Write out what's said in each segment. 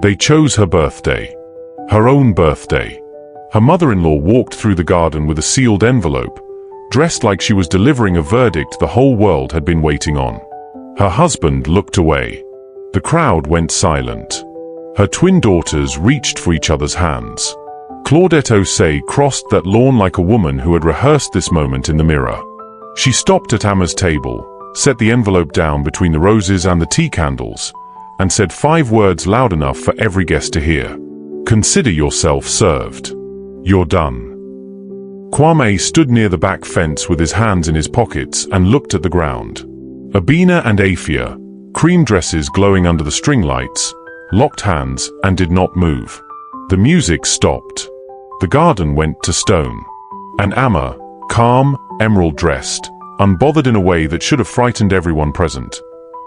They chose her birthday. Her own birthday. Her mother-in-law walked through the garden with a sealed envelope, dressed like she was delivering a verdict the whole world had been waiting on. Her husband looked away. The crowd went silent. Her twin daughters reached for each other's hands. Claudette Osei crossed that lawn like a woman who had rehearsed this moment in the mirror. She stopped at Ama's table, set the envelope down between the roses and the tea candles, and said 5 words loud enough for every guest to hear. "Consider yourself served. You're done." Kwame stood near the back fence with his hands in his pockets and looked at the ground. Abena and Afia, cream dresses glowing under the string lights, locked hands and did not move. The music stopped. The garden went to stone. And Ama, calm, emerald-dressed, unbothered in a way that should have frightened everyone present,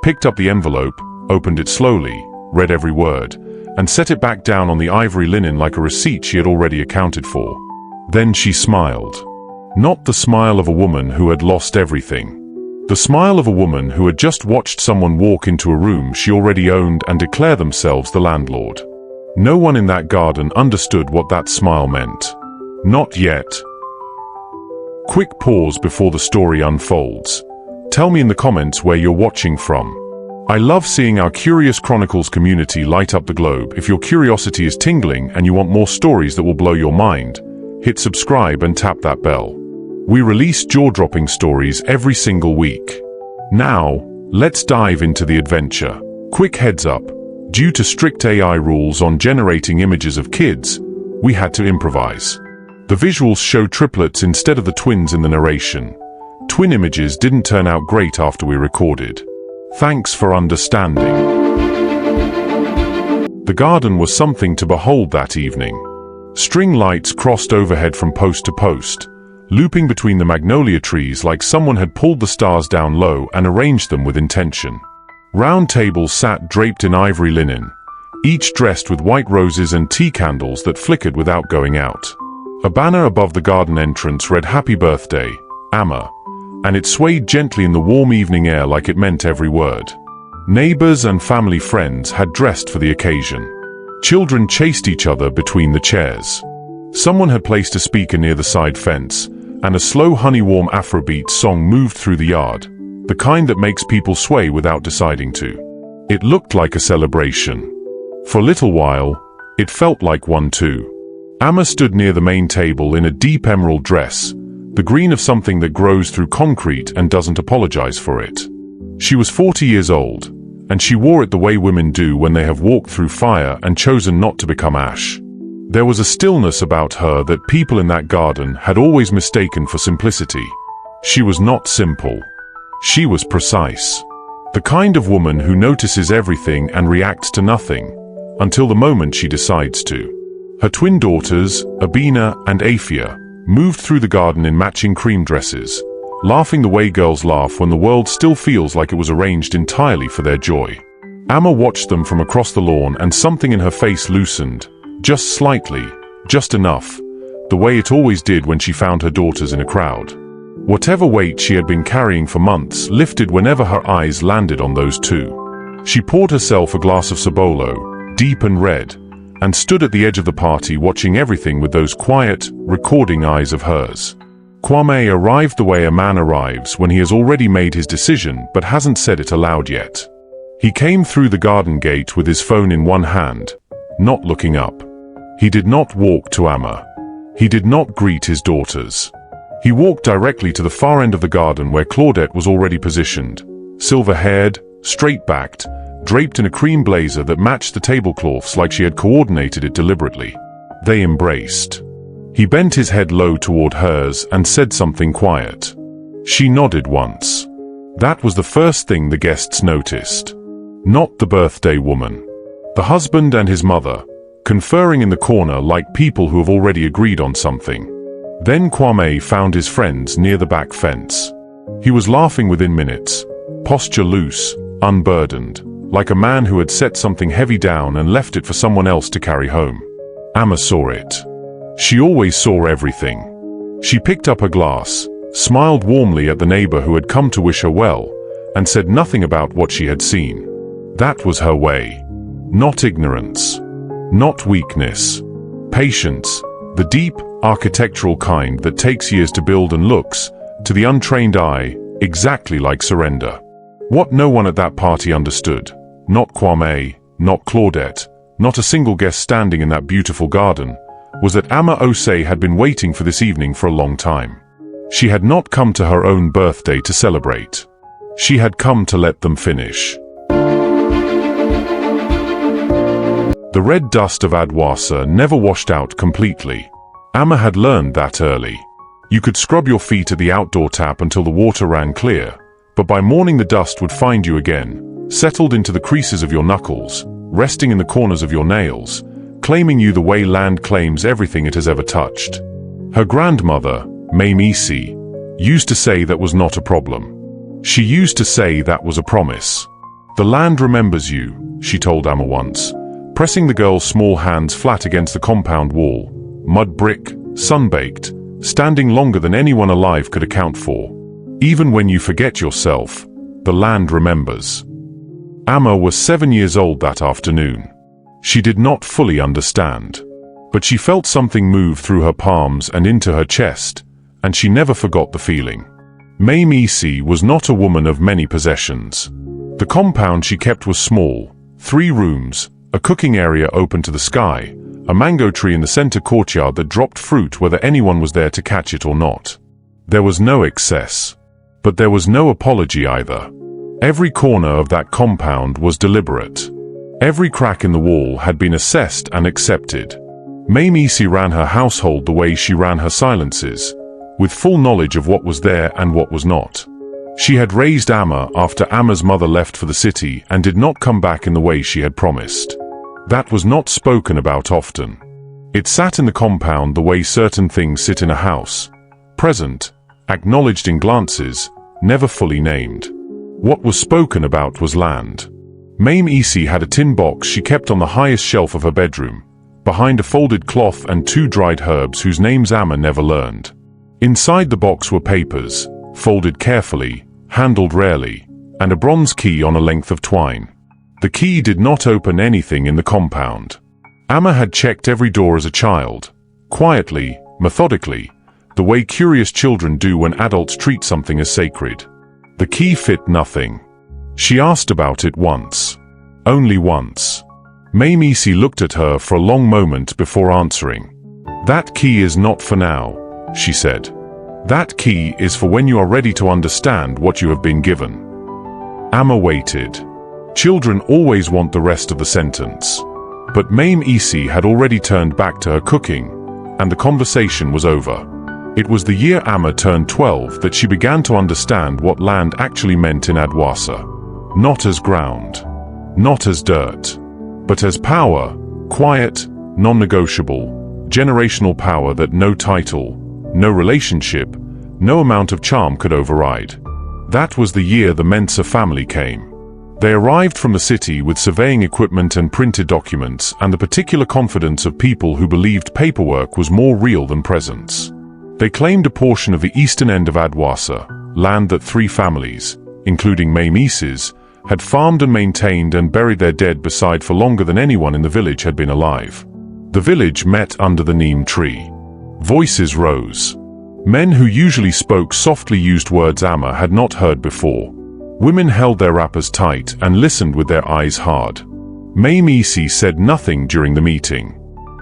picked up the envelope, opened it slowly, read every word, and set it back down on the ivory linen like a receipt she had already accounted for. Then she smiled. Not the smile of a woman who had lost everything. The smile of a woman who had just watched someone walk into a room she already owned and declare themselves the landlord. No one in that garden understood what that smile meant. Not yet. Quick pause before the story unfolds. Tell me in the comments where you're watching from. I love seeing our Curious Chronicles community light up the globe. If your curiosity is tingling and you want more stories that will blow your mind, hit subscribe and tap that bell. We release jaw-dropping stories every single week. Now, let's dive into the adventure. Quick heads up, due to strict AI rules on generating images of kids, we had to improvise. The visuals show triplets instead of the twins in the narration. Twin images didn't turn out great after we recorded. Thanks for understanding. The garden was something to behold that evening. String lights crossed overhead from post to post, looping between the magnolia trees like someone had pulled the stars down low and arranged them with intention. Round tables sat draped in ivory linen, each dressed with white roses and tea candles that flickered without going out. A banner above the garden entrance read "Happy Birthday, Ama," and it swayed gently in the warm evening air like it meant every word. Neighbors and family friends had dressed for the occasion. Children chased each other between the chairs. Someone had placed a speaker near the side fence, and a slow honey-warm Afrobeat song moved through the yard, the kind that makes people sway without deciding to. It looked like a celebration. For a little while, it felt like one too. Ama stood near the main table in a deep emerald dress, the green of something that grows through concrete and doesn't apologize for it. She was 40 years old, and she wore it the way women do when they have walked through fire and chosen not to become ash. There was a stillness about her that people in that garden had always mistaken for simplicity. She was not simple. She was precise. The kind of woman who notices everything and reacts to nothing, until the moment she decides to. Her twin daughters, Abena and Afia, moved through the garden in matching cream dresses, laughing the way girls laugh when the world still feels like it was arranged entirely for their joy. Ama watched them from across the lawn and something in her face loosened, just slightly, just enough, the way it always did when she found her daughters in a crowd. Whatever weight she had been carrying for months lifted whenever her eyes landed on those two. She poured herself a glass of Sabolo, deep and red, and stood at the edge of the party watching everything with those quiet, recording eyes of hers. Kwame arrived the way a man arrives when he has already made his decision but hasn't said it aloud yet. He came through the garden gate with his phone in one hand, not looking up. He did not walk to Ama. He did not greet his daughters. He walked directly to the far end of the garden where Claudette was already positioned, silver-haired, straight-backed, draped in a cream blazer that matched the tablecloths like she had coordinated it deliberately. They embraced. He bent his head low toward hers and said something quiet. She nodded once. That was the first thing the guests noticed. Not the birthday woman. The husband and his mother, conferring in the corner like people who have already agreed on something. Then Kwame found his friends near the back fence. He was laughing within minutes, posture loose, unburdened, like a man who had set something heavy down and left it for someone else to carry home. Ama saw it. She always saw everything. She picked up a glass, smiled warmly at the neighbor who had come to wish her well, and said nothing about what she had seen. That was her way. Not ignorance. Not weakness. Patience, the deep, architectural kind that takes years to build and looks, to the untrained eye, exactly like surrender. What no one at that party understood, not Kwame, not Claudette, not a single guest standing in that beautiful garden, was that Ama Osei had been waiting for this evening for a long time. She had not come to her own birthday to celebrate. She had come to let them finish. The red dust of Adwasa never washed out completely. Ama had learned that early. You could scrub your feet at the outdoor tap until the water ran clear, but by morning the dust would find you again, settled into the creases of your knuckles, resting in the corners of your nails, claiming you the way land claims everything it has ever touched. Her grandmother, Ama Osei, used to say that was not a problem. She used to say that was a promise. The land remembers you, she told Ama once, pressing the girl's small hands flat against the compound wall, mud brick, sunbaked, standing longer than anyone alive could account for. Even when you forget yourself, the land remembers. Ama was 7 years old that afternoon. She did not fully understand, but she felt something move through her palms and into her chest, and she never forgot the feeling. Ama Osei was not a woman of many possessions. The compound she kept was small, 3 rooms, a cooking area open to the sky, a mango tree in the center courtyard that dropped fruit whether anyone was there to catch it or not. There was no excess. But there was no apology either. Every corner of that compound was deliberate. Every crack in the wall had been assessed and accepted. Ama Osei ran her household the way she ran her silences, with full knowledge of what was there and what was not. She had raised Ama after Ama's mother left for the city and did not come back in the way she had promised. That was not spoken about often. It sat in the compound the way certain things sit in a house, present, acknowledged in glances, never fully named. What was spoken about was land. Ama Osei had a tin box she kept on the highest shelf of her bedroom, behind a folded cloth and 2 dried herbs whose names Ama never learned. Inside the box were papers, folded carefully, handled rarely, and a bronze key on a length of twine. The key did not open anything in the compound. Ama had checked every door as a child, quietly, methodically, the way curious children do when adults treat something as sacred. The key fit nothing. She asked about it once. Only once. Ama Osei looked at her for a long moment before answering. "That key is not for now," she said. "That key is for when you are ready to understand what you have been given." Ama waited. Children always want the rest of the sentence. But Ama Osei had already turned back to her cooking, and the conversation was over. It was the year Ama turned 12 that she began to understand what land actually meant in Adwasa. Not as ground, not as dirt, but as power, quiet, non-negotiable, generational power that no title, no relationship, no amount of charm could override. That was the year the Mensa family came. They arrived from the city with surveying equipment and printed documents and the particular confidence of people who believed paperwork was more real than presence. They claimed a portion of the eastern end of Adwasa, land that 3 families, including Ama Osei's, had farmed and maintained and buried their dead beside for longer than anyone in the village had been alive. The village met under the neem tree. Voices rose. Men who usually spoke softly used words Ama had not heard before. Women held their wrappers tight and listened with their eyes hard. Ama Osei said nothing during the meeting.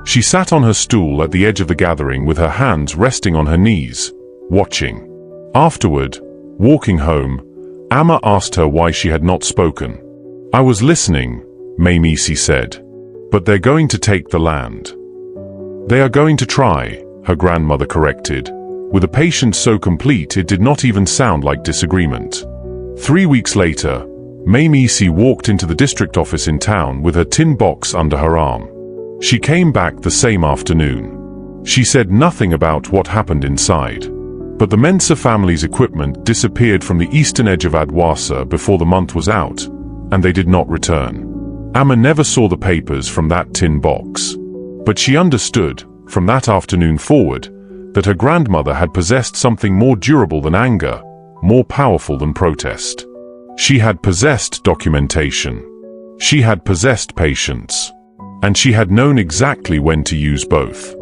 She sat on her stool at the edge of the gathering with her hands resting on her knees, watching. Afterward, walking home, Ama asked her why she had not spoken. "I was listening," Ama Osei said. "But they're going to take the land." "They are going to try," her grandmother corrected, with a patience so complete it did not even sound like disagreement. 3 weeks later, Ama Osei walked into the district office in town with her tin box under her arm. She came back the same afternoon. She said nothing about what happened inside. But the Mensa family's equipment disappeared from the eastern edge of Adwasa before the month was out, and they did not return. Ama never saw the papers from that tin box. But she understood, from that afternoon forward, that her grandmother had possessed something more durable than anger, more powerful than protest. She had possessed documentation. She had possessed patience. And she had known exactly when to use both.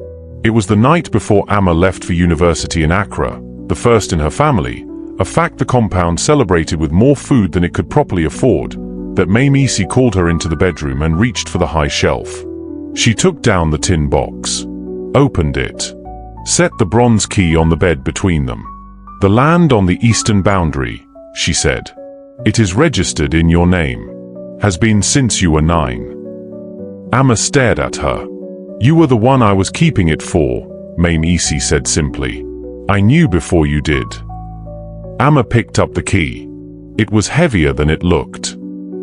It was the night before Ama left for university in Accra, the first in her family, a fact the compound celebrated with more food than it could properly afford, that Ama Osei called her into the bedroom and reached for the high shelf. She took down the tin box, opened it, set the bronze key on the bed between them. "The land on the eastern boundary," she said. "It is registered in your name. Has been since you were 9. Ama stared at her. "You were the one I was keeping it for," Ama Osei said simply. "I knew before you did." Ama picked up the key. It was heavier than it looked.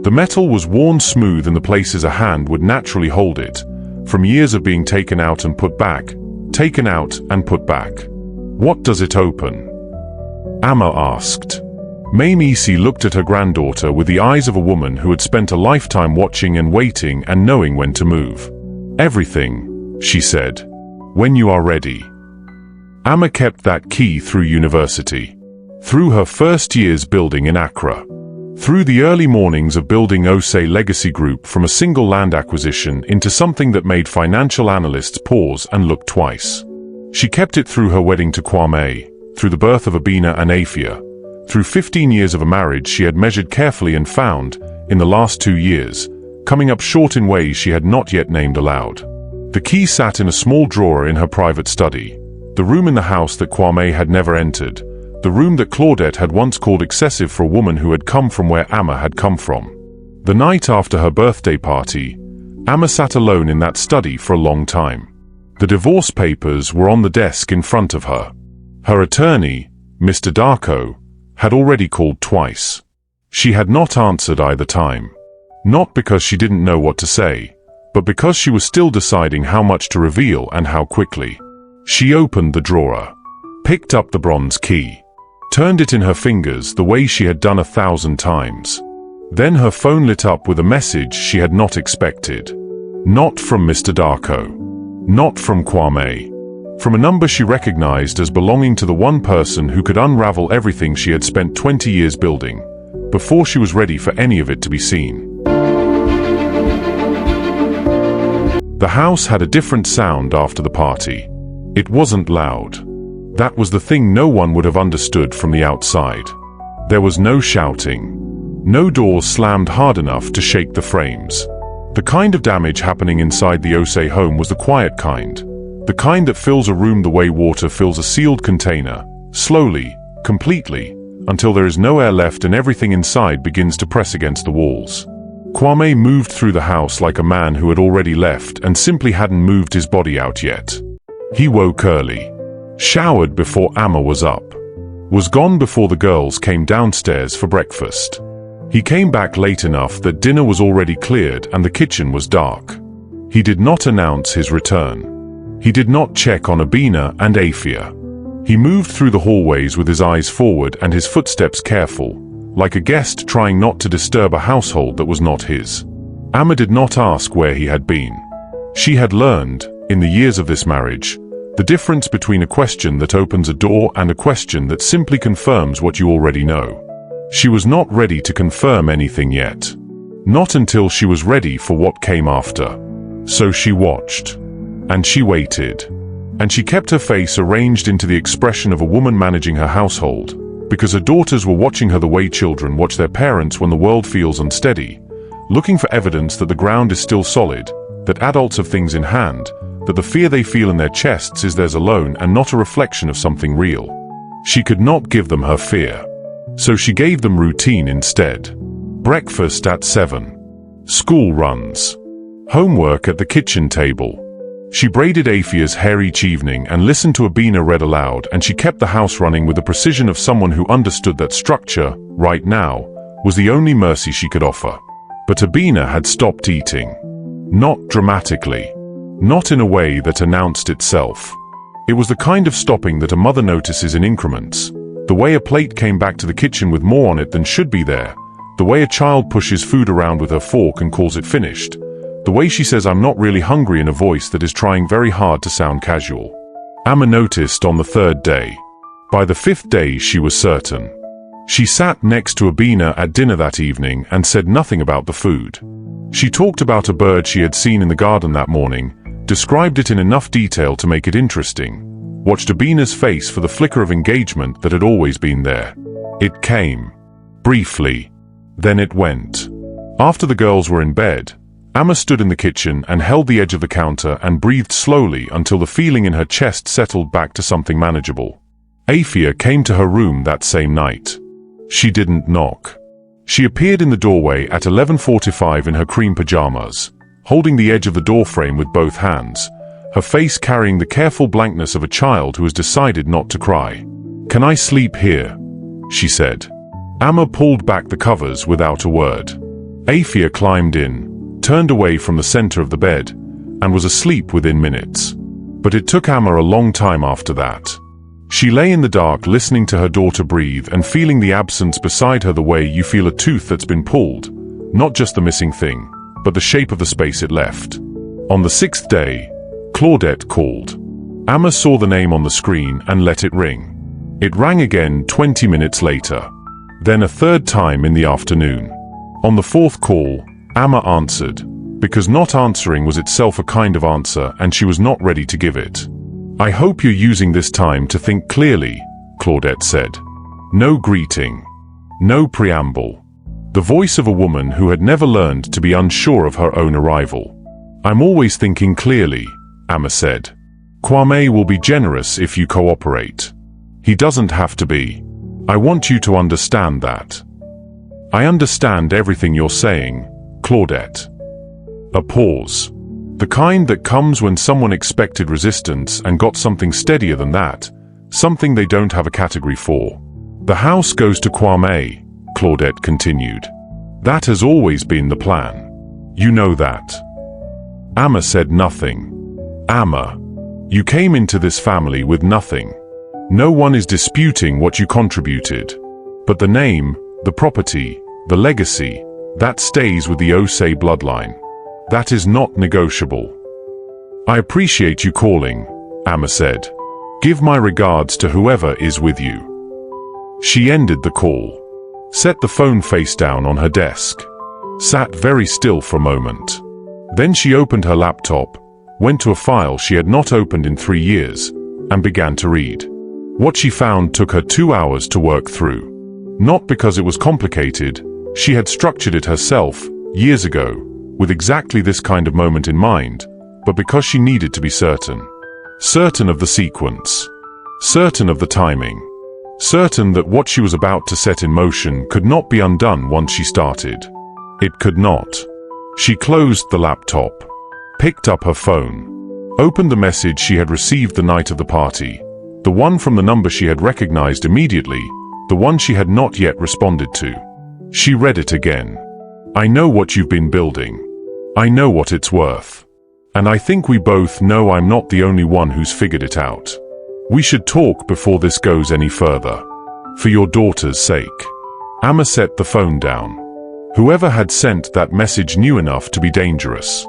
The metal was worn smooth in the places a hand would naturally hold it, from years of being taken out and put back, taken out and put back. "What does it open?" Ama asked. Ama Osei looked at her granddaughter with the eyes of a woman who had spent a lifetime watching and waiting and knowing when to move. "Everything," she said. "When you are ready." Ama kept that key through university. Through her first years building in Accra. Through the early mornings of building Osei Legacy Group from a single land acquisition into something that made financial analysts pause and look twice. She kept it through her wedding to Kwame, through the birth of Abena Afia, through 15 years of a marriage she had measured carefully and found, in the last 2 years, coming up short in ways she had not yet named aloud. The key sat in a small drawer in her private study, the room in the house that Kwame had never entered, the room that Claudette had once called excessive for a woman who had come from where Ama had come from. The night after her birthday party, Ama sat alone in that study for a long time. The divorce papers were on the desk in front of her. Her attorney, Mr. DARKO, had already called twice. She had not answered either time. Not because she didn't know what to say, but because she was still deciding how much to reveal and how quickly. She opened the drawer, picked up the bronze key, turned it in her fingers the way she had done 1,000 times. Then her phone lit up with a message she had not expected. Not from Mr. DARKO. Not from Kwame. From a number she recognized as belonging to the one person who could unravel everything she had spent 20 years building, before she was ready for any of it to be seen. The house had a different sound after the party. It wasn't loud. That was the thing no one would have understood from the outside. There was no shouting. No doors slammed hard enough to shake the frames. The kind of damage happening inside the Osei home was the quiet kind. The kind that fills a room the way water fills a sealed container, slowly, completely, until there is no air left and everything inside begins to press against the walls. Kwame moved through the house like a man who had already left and simply hadn't moved his body out yet. He woke early. Showered before Ama was up. Was gone before the girls came downstairs for breakfast. He came back late enough that dinner was already cleared and the kitchen was dark. He did not announce his return. He did not check on Abena and Afia. He moved through the hallways with his eyes forward and his footsteps careful, like a guest trying not to disturb a household that was not his. Ama did not ask where he had been. She had learned, in the years of this marriage, the difference between a question that opens a door and a question that simply confirms what you already know. She was not ready to confirm anything yet. Not until she was ready for what came after. So she watched. And she waited. And she kept her face arranged into the expression of a woman managing her household, because her daughters were watching her the way children watch their parents when the world feels unsteady, looking for evidence that the ground is still solid, that adults have things in hand, that the fear they feel in their chests is theirs alone and not a reflection of something real. She could not give them her fear. So she gave them routine instead. Breakfast at 7. School runs. Homework at the kitchen table. She braided Afia's hair each evening and listened to Abena read aloud, and she kept the house running with the precision of someone who understood that structure, right now, was the only mercy she could offer. But Abena had stopped eating. Not dramatically. Not in a way that announced itself. It was the kind of stopping that a mother notices in increments. The way a plate came back to the kitchen with more on it than should be there. The way a child pushes food around with her fork and calls it finished. The way she says "I'm not really hungry" in a voice that is trying very hard to sound casual. Ama noticed on the 3rd day. By the 5th day she was certain. She sat next to Abena at dinner that evening and said nothing about the food. She talked about a bird she had seen in the garden that morning, described it in enough detail to make it interesting, watched Abena's face for the flicker of engagement that had always been there. It came. Briefly. Then it went. After the girls were in bed, Ama stood in the kitchen and held the edge of the counter and breathed slowly until the feeling in her chest settled back to something manageable. Afia came to her room that same night. She didn't knock. She appeared in the doorway at 11:45 in her cream pajamas, holding the edge of the doorframe with both hands, her face carrying the careful blankness of a child who has decided not to cry. "Can I sleep here?" she said. Ama pulled back the covers without a word. Afia climbed in, turned away from the center of the bed, and was asleep within minutes. But it took Ama a long time after that. She lay in the dark listening to her daughter breathe and feeling the absence beside her the way you feel a tooth that's been pulled, not just the missing thing, but the shape of the space it left. On the 6th day, Claudette called. Ama saw the name on the screen and let it ring. It rang again 20 minutes later. Then a third time in the afternoon. On the 4th call, Ama answered, because not answering was itself a kind of answer and she was not ready to give it. "I hope you're using this time to think clearly," Claudette said. No greeting. No preamble. The voice of a woman who had never learned to be unsure of her own arrival. "I'm always thinking clearly," Ama said. "Kwame will be generous if you cooperate. He doesn't have to be. I want you to understand that." "I understand everything you're saying, Claudette." A pause. The kind that comes when someone expected resistance and got something steadier than that, something they don't have a category for. "The house goes to Kwame," Claudette continued. "That has always been the plan. You know that." Ama said nothing. "Ama, you came into this family with nothing. No one is disputing what you contributed. But the name, the property, the legacy, that stays with the Osei bloodline. That is not negotiable." "I appreciate you calling," Ama said. "Give my regards to whoever is with you." She ended the call, set the phone face down on her desk, sat very still for a moment. Then she opened her laptop, went to a file she had not opened in 3 years, and began to read. What she found took her 2 hours to work through. Not because it was complicated, she had structured it herself, years ago, with exactly this kind of moment in mind, but because she needed to be certain. Certain of the sequence. Certain of the timing. Certain that what she was about to set in motion could not be undone once she started. It could not. She closed the laptop, picked up her phone, opened the message she had received the night of the party, the one from the number she had recognized immediately, the one she had not yet responded to. She read it again. "I know what you've been building. I know what it's worth. And I think we both know I'm not the only one who's figured it out. We should talk before this goes any further. For your daughter's sake." Ama set the phone down. Whoever had sent that message knew enough to be dangerous.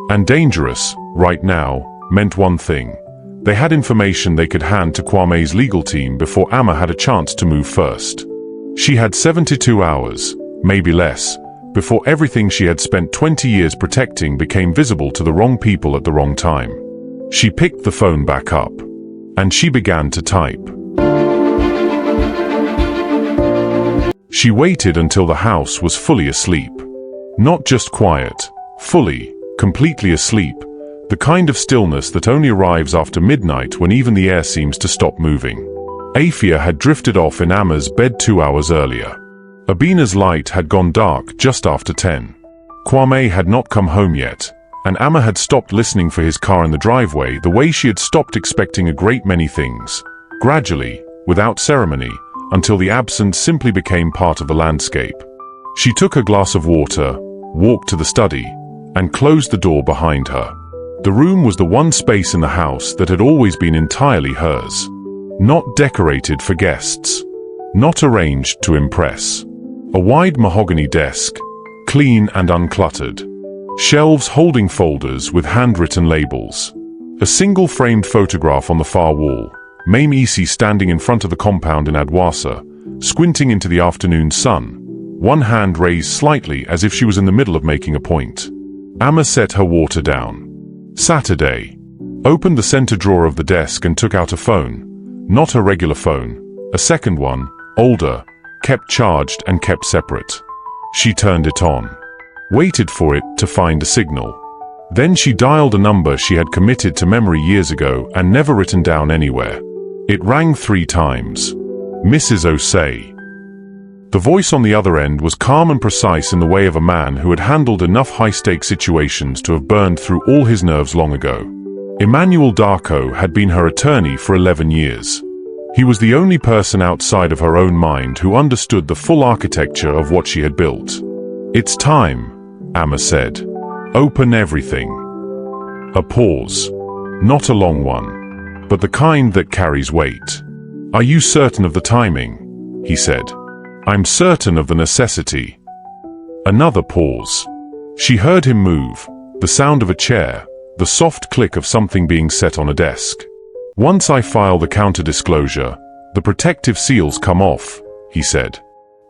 And dangerous, right now, meant one thing. They had information they could hand to Kwame's legal team before Ama had a chance to move first. She had 72 hours, maybe less, before everything she had spent 20 years protecting became visible to the wrong people at the wrong time. She picked the phone back up. And she began to type. She waited until the house was fully asleep. Not just quiet, fully, completely asleep, the kind of stillness that only arrives after midnight when even the air seems to stop moving. Afia had drifted off in Ama's bed 2 hours earlier. Abena's light had gone dark just after 10. Kwame had not come home yet, and Ama had stopped listening for his car in the driveway the way she had stopped expecting a great many things, gradually, without ceremony, until the absence simply became part of the landscape. She took a glass of water, walked to the study, and closed the door behind her. The room was the one space in the house that had always been entirely hers. Not decorated for guests. Not arranged to impress. A wide mahogany desk, clean and uncluttered. Shelves holding folders with handwritten labels. A single framed photograph on the far wall, Mame Isi standing in front of the compound in Adwasa, squinting into the afternoon sun, one hand raised slightly as if she was in the middle of making a point. Ama set her water down. Saturday. Opened the center drawer of the desk and took out a phone. Not her regular phone. A second one, older, kept charged and kept separate. She turned it on. Waited for it to find a signal. Then she dialed a number she had committed to memory years ago and never written down anywhere. It rang 3 times. Mrs. Osei. The voice on the other end was calm and precise in the way of a man who had handled enough high-stakes situations to have burned through all his nerves long ago. Emmanuel DARKO had been her attorney for 11 years. He was the only person outside of her own mind who understood the full architecture of what she had built. "It's time," Ama said. "Open everything." A pause. Not a long one, but the kind that carries weight. "Are you certain of the timing?" he said. "I'm certain of the necessity." Another pause. She heard him move, the sound of a chair, the soft click of something being set on a desk. "Once I file the counter-disclosure, the protective seals come off," he said.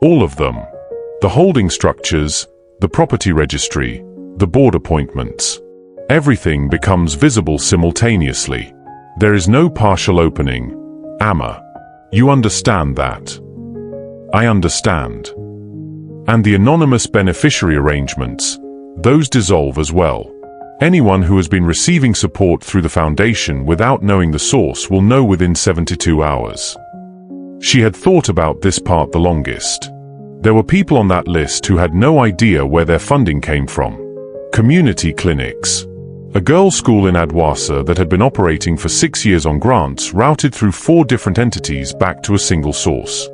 "All of them. The holding structures, the property registry, the board appointments. Everything becomes visible simultaneously. There is no partial opening. Ama. You understand that?" "I understand." "And the anonymous beneficiary arrangements, those dissolve as well. Anyone who has been receiving support through the foundation without knowing the source will know within 72 hours. She had thought about this part the longest. There were people on that list who had no idea where their funding came from. Community clinics. A girls' school in Adwasa that had been operating for 6 years on grants routed through 4 different entities back to a single source.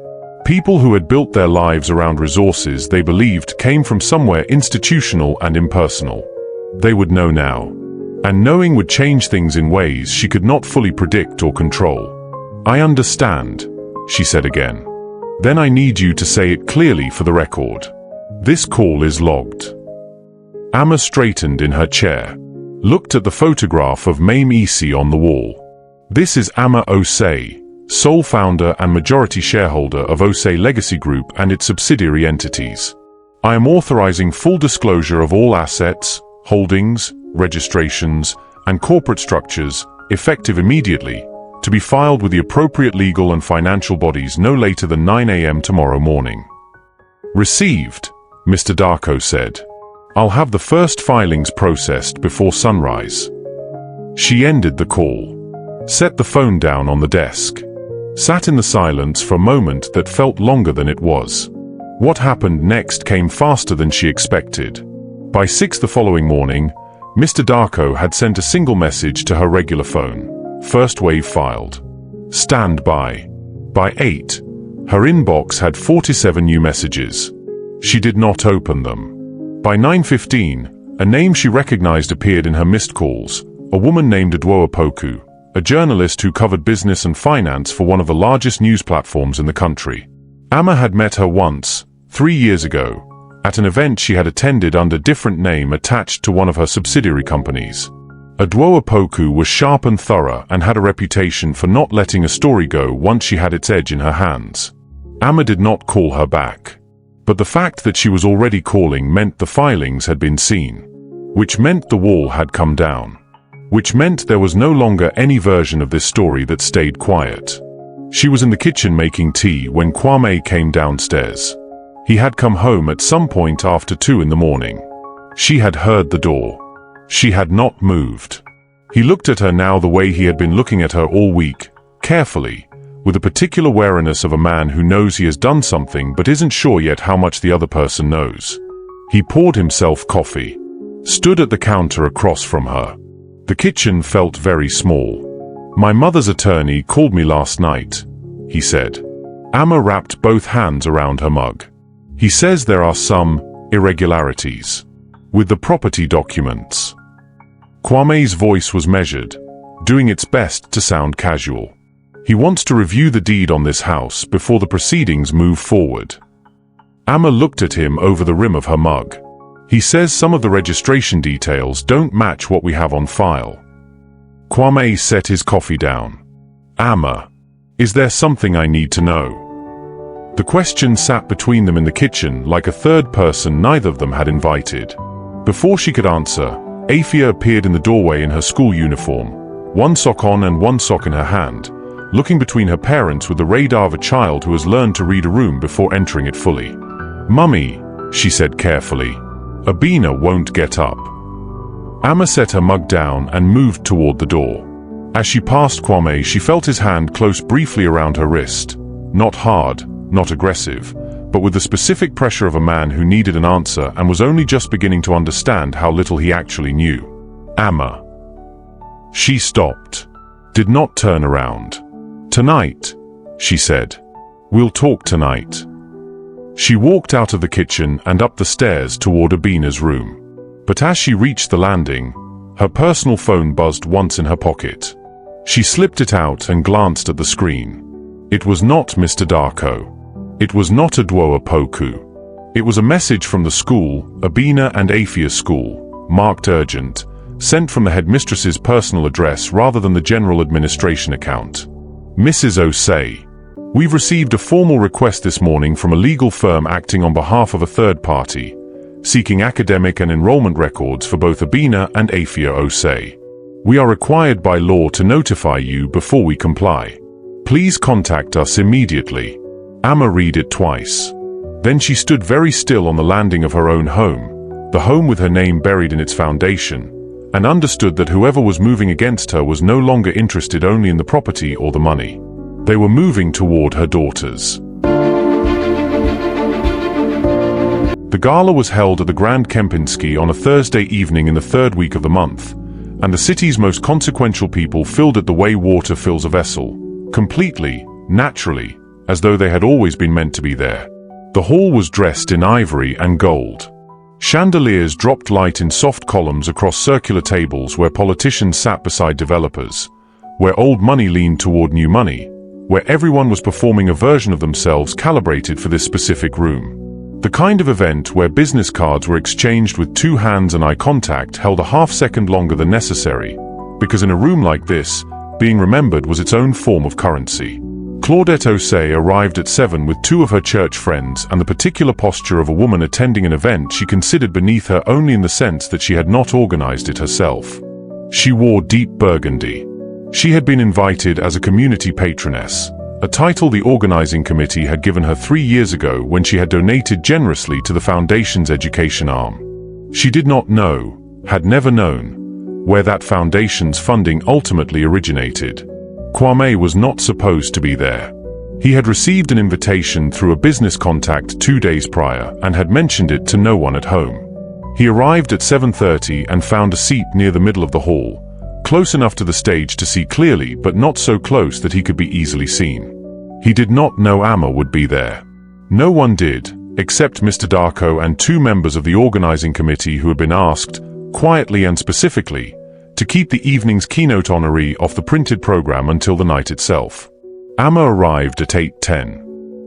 People who had built their lives around resources they believed came from somewhere institutional and impersonal. They would know now. And knowing would change things in ways she could not fully predict or control. "I understand," she said again. "Then I need you to say it clearly for the record. This call is logged." Ama straightened in her chair. Looked at the photograph of Mame Isi on the wall. "This is Ama Osei, sole founder and majority shareholder of Osei Legacy Group and its subsidiary entities. I am authorizing full disclosure of all assets, holdings, registrations, and corporate structures, effective immediately, to be filed with the appropriate legal and financial bodies no later than 9 a.m. tomorrow morning." "Received," Mr. DARKO said. "I'll have the first filings processed before sunrise." She ended the call. Set the phone down on the desk. Sat in the silence for a moment that felt longer than it was. What happened next came faster than she expected. By 6 the following morning, Mr. DARKO had sent a single message to her regular phone. First wave filed. Stand by. By 8, her inbox had 47 new messages. She did not open them. By 9:15, a name she recognized appeared in her missed calls, a woman named Adwoa Poku, a journalist who covered business and finance for one of the largest news platforms in the country. Ama had met her once, 3 years ago, at an event she had attended under different name attached to one of her subsidiary companies. Adwoa Poku was sharp and thorough and had a reputation for not letting a story go once she had its edge in her hands. Ama did not call her back. But the fact that she was already calling meant the filings had been seen. Which meant the wall had come down. Which meant there was no longer any version of this story that stayed quiet. She was in the kitchen making tea when Kwame came downstairs. He had come home at some point after 2 in the morning. She had heard the door. She had not moved. He looked at her now the way he had been looking at her all week, carefully, with a particular wariness of a man who knows he has done something but isn't sure yet how much the other person knows. He poured himself coffee. Stood at the counter across from her. The kitchen felt very small. "My mother's attorney called me last night," he said. Ama wrapped both hands around her mug. "He says there are some irregularities with the property documents." Kwame's voice was measured, doing its best to sound casual. "He wants to review the deed on this house before the proceedings move forward." Ama looked at him over the rim of her mug. "He says some of the registration details don't match what we have on file." Kwame set his coffee down. "Ama, is there something I need to know?" The question sat between them in the kitchen like a third person neither of them had invited. Before she could answer, Afia appeared in the doorway in her school uniform, one sock on and one sock in her hand, looking between her parents with the radar of a child who has learned to read a room before entering it fully. "Mummy," she said carefully, "Abena won't get up." Ama set her mug down and moved toward the door. As she passed Kwame, she felt his hand close briefly around her wrist. Not hard, not aggressive, but with the specific pressure of a man who needed an answer and was only just beginning to understand how little he actually knew. "Ama." She stopped, did not turn around. "Tonight," she said. "We'll talk tonight." She walked out of the kitchen and up the stairs toward Abena's room. But as she reached the landing, her personal phone buzzed once in her pocket. She slipped it out and glanced at the screen. It was not Mr. DARKO. It was not Adwoa Poku. It was a message from the school, Abena and Afia School, marked urgent, sent from the headmistress's personal address rather than the general administration account. "Mrs. Osei, we've received a formal request this morning from a legal firm acting on behalf of a third party, seeking academic and enrollment records for both Abena and Afia Osei. We are required by law to notify you before we comply. Please contact us immediately." Ama read it twice. Then she stood very still on the landing of her own home, the home with her name buried in its foundation, and understood that whoever was moving against her was no longer interested only in the property or the money. They were moving toward her daughters. The gala was held at the Grand Kempinski on a Thursday evening in the third week of the month, and the city's most consequential people filled it the way water fills a vessel, completely, naturally, as though they had always been meant to be there. The hall was dressed in ivory and gold. Chandeliers dropped light in soft columns across circular tables where politicians sat beside developers, where old money leaned toward new money, where everyone was performing a version of themselves calibrated for this specific room. The kind of event where business cards were exchanged with two hands and eye contact held a half-second longer than necessary, because in a room like this, being remembered was its own form of currency. Claudette Osei arrived at 7 with two of her church friends and the particular posture of a woman attending an event she considered beneath her only in the sense that she had not organized it herself. She wore deep burgundy. She had been invited as a community patroness, a title the organizing committee had given her 3 years ago when she had donated generously to the foundation's education arm. She did not know, had never known, where that foundation's funding ultimately originated. Kwame was not supposed to be there. He had received an invitation through a business contact 2 days prior and had mentioned it to no one at home. He arrived at 7:30 and found a seat near the middle of the hall, close enough to the stage to see clearly but not so close that he could be easily seen. He did not know Ama would be there. No one did, except Mr. DARKO and two members of the organizing committee who had been asked, quietly and specifically, to keep the evening's keynote honoree off the printed program until the night itself. Ama arrived at 8:10.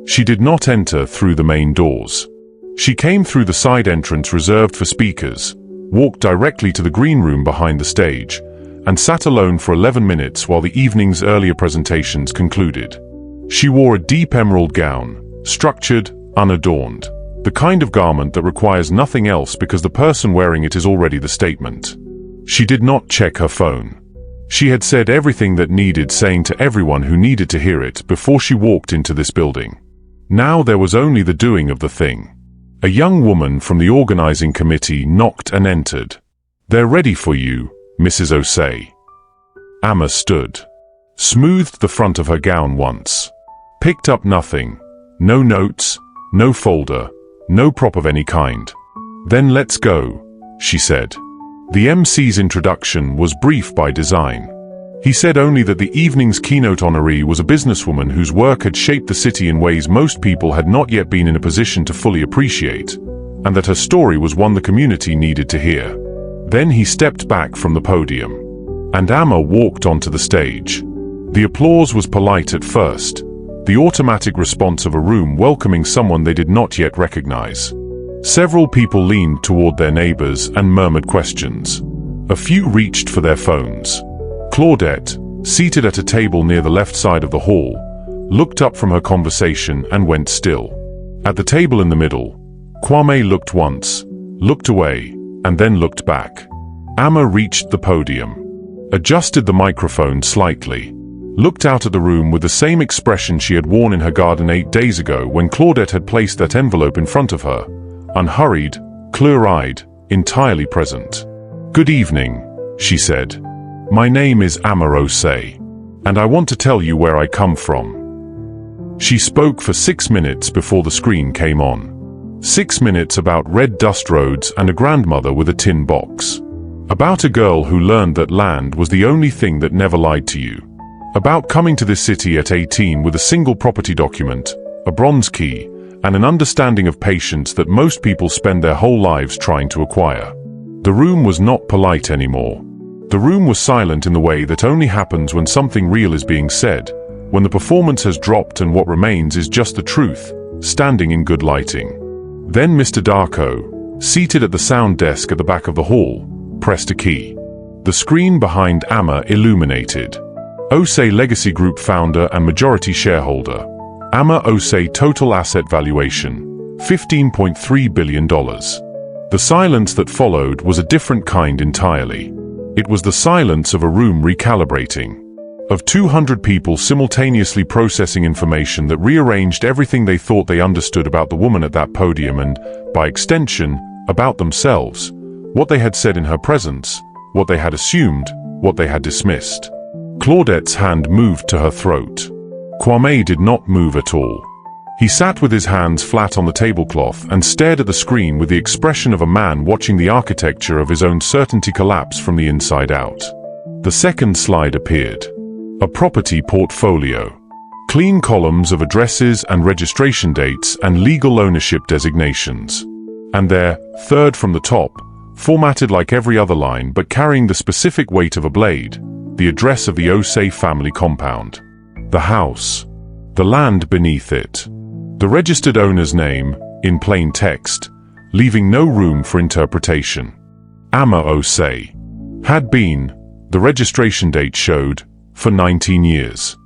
She did not enter through the main doors. She came through the side entrance reserved for speakers, walked directly to the green room behind the stage, and sat alone for 11 minutes while the evening's earlier presentations concluded. She wore a deep emerald gown, structured, unadorned, the kind of garment that requires nothing else because the person wearing it is already the statement. She did not check her phone. She had said everything that needed saying to everyone who needed to hear it before she walked into this building. Now there was only the doing of the thing. A young woman from the organizing committee knocked and entered. "They're ready for you, Mrs. Osei." Ama stood, smoothed the front of her gown once, picked up nothing, no notes, no folder, no prop of any kind. "Then let's go," she said. The MC's introduction was brief by design. He said only that the evening's keynote honoree was a businesswoman whose work had shaped the city in ways most people had not yet been in a position to fully appreciate, and that her story was one the community needed to hear. Then he stepped back from the podium, and Ama walked onto the stage. The applause was polite at first, the automatic response of a room welcoming someone they did not yet recognize. Several people leaned toward their neighbors and murmured questions. A few reached for their phones. Claudette, seated at a table near the left side of the hall, looked up from her conversation and went still. At the table in the middle, Kwame looked once, looked away, and then looked back. Ama reached the podium, adjusted the microphone slightly, looked out at the room with the same expression she had worn in her garden 8 days ago when Claudette had placed that envelope in front of her, unhurried, clear-eyed, entirely present. "Good evening," she said. "My name is Ama Osei, and I want to tell you where I come from." She spoke for 6 minutes before the screen came on. 6 minutes about red dust roads and a grandmother with a tin box. About a girl who learned that land was the only thing that never lied to you. About coming to this city at 18 with a single property document, a bronze key, and an understanding of patience that most people spend their whole lives trying to acquire. The room was not polite anymore. The room was silent in the way that only happens when something real is being said, when the performance has dropped and what remains is just the truth, standing in good lighting. Then Mr. DARKO, seated at the sound desk at the back of the hall, pressed a key. The screen behind Ama illuminated. Osei Legacy Group founder and majority shareholder. Ama Osei total asset valuation, $15.3 billion. The silence that followed was a different kind entirely. It was the silence of a room recalibrating. Of 200 people simultaneously processing information that rearranged everything they thought they understood about the woman at that podium and, by extension, about themselves, what they had said in her presence, what they had assumed, what they had dismissed. Claudette's hand moved to her throat. Kwame did not move at all. He sat with his hands flat on the tablecloth and stared at the screen with the expression of a man watching the architecture of his own certainty collapse from the inside out. The second slide appeared. A property portfolio. Clean columns of addresses and registration dates and legal ownership designations. And there, third from the top, formatted like every other line but carrying the specific weight of a blade, the address of the Osei family compound. The house. The land beneath it. The registered owner's name, in plain text, leaving no room for interpretation. Ama Osei. Had been, the registration date showed, for 19 years.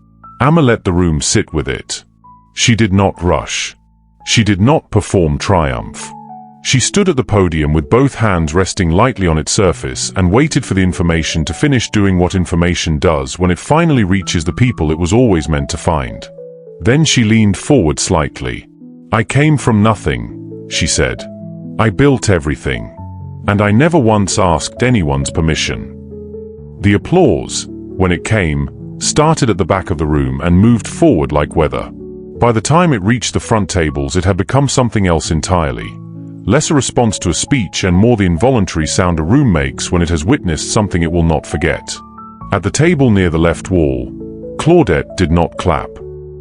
Ama let the room sit with it. She did not rush. She did not perform triumph. She stood at the podium with both hands resting lightly on its surface and waited for the information to finish doing what information does when it finally reaches the people it was always meant to find. Then she leaned forward slightly. "I came from nothing," she said. "I built everything. And I never once asked anyone's permission." The applause, when it came, started at the back of the room and moved forward like weather. By the time it reached the front tables, it had become something else entirely. Less a response to a speech and more the involuntary sound a room makes when it has witnessed something it will not forget. At the table near the left wall, Claudette did not clap.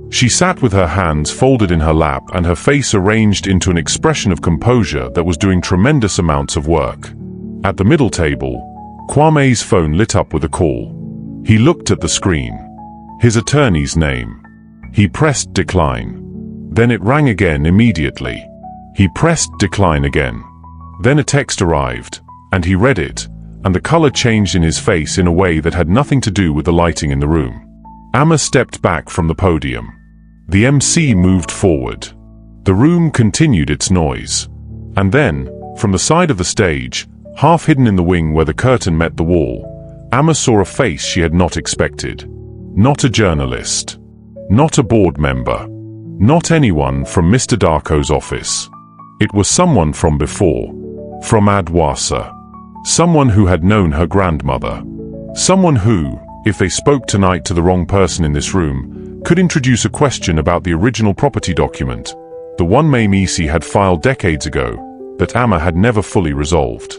She sat with her hands folded in her lap and her face arranged into an expression of composure that was doing tremendous amounts of work. At the middle table, Kwame's phone lit up with a call. He looked at the screen. His attorney's name. He pressed decline. Then it rang again immediately. He pressed decline again. Then a text arrived, and he read it, and the color changed in his face in a way that had nothing to do with the lighting in the room. Ama stepped back from the podium. The MC moved forward. The room continued its noise. And then, from the side of the stage, half hidden in the wing where the curtain met the wall, Ama saw a face she had not expected. Not a journalist. Not a board member. Not anyone from Mr. DARKO's office. It was someone from before. From Adwasa. Someone who had known her grandmother. Someone who, if they spoke tonight to the wrong person in this room, could introduce a question about the original property document, the one Mamisi had filed decades ago, that Ama had never fully resolved.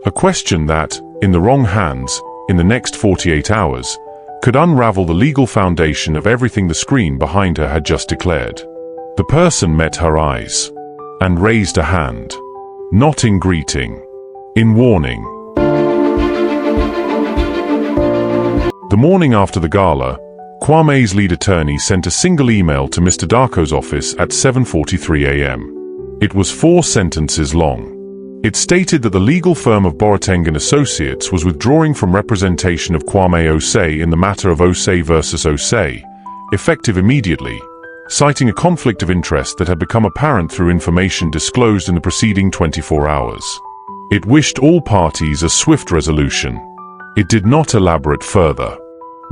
A question that, in the wrong hands, in the next 48 hours, could unravel the legal foundation of everything the screen behind her had just declared. The person met her eyes. And raised a hand. Not in greeting. In warning. The morning after the gala, Kwame's lead attorney sent a single email to Mr. DARKO's office at 7:43 a.m. It was 4 sentences long. It stated that the legal firm of Boateng & Associates was withdrawing from representation of Kwame Osei in the matter of Osei versus Osei, effective immediately, citing a conflict of interest that had become apparent through information disclosed in the preceding 24 hours. It wished all parties a swift resolution. It did not elaborate further.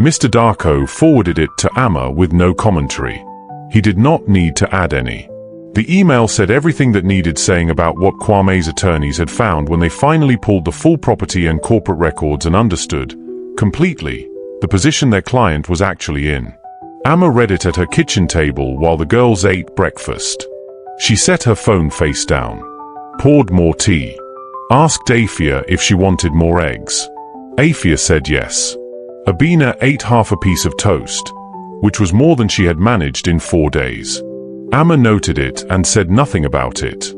Mr. DARKO forwarded it to Ama with no commentary. He did not need to add any. The email said everything that needed saying about what Kwame's attorneys had found when they finally pulled the full property and corporate records and understood, completely, the position their client was actually in. Ama read it at her kitchen table while the girls ate breakfast. She set her phone face down, poured more tea, asked Afia if she wanted more eggs. Afia said yes. Abena ate half a piece of toast, which was more than she had managed in 4 days. Ama noted it and said nothing about it.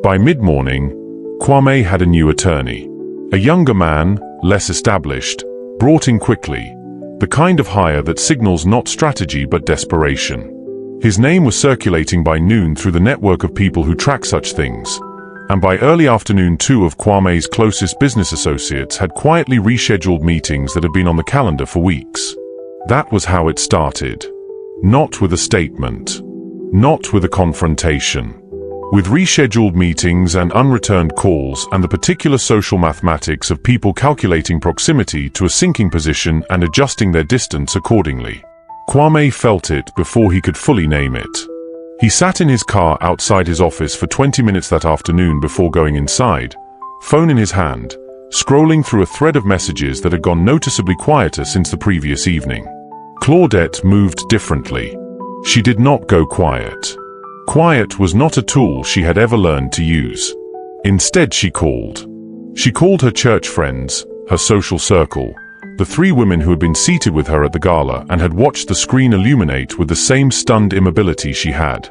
By mid-morning, Kwame had a new attorney. A younger man, less established, brought in quickly, the kind of hire that signals not strategy but desperation. His name was circulating by noon through the network of people who track such things, and by early afternoon 2 of Kwame's closest business associates had quietly rescheduled meetings that had been on the calendar for weeks. That was how it started. Not with a statement. Not with a confrontation. With rescheduled meetings and unreturned calls and the particular social mathematics of people calculating proximity to a sinking position and adjusting their distance accordingly. Kwame felt it before he could fully name it. He sat in his car outside his office for 20 minutes that afternoon before going inside, phone in his hand, scrolling through a thread of messages that had gone noticeably quieter since the previous evening. Claudette moved differently. She did not go quiet. Quiet was not a tool she had ever learned to use. Instead, she called. She called her church friends, her social circle, the 3 women who had been seated with her at the gala and had watched the screen illuminate with the same stunned immobility she had.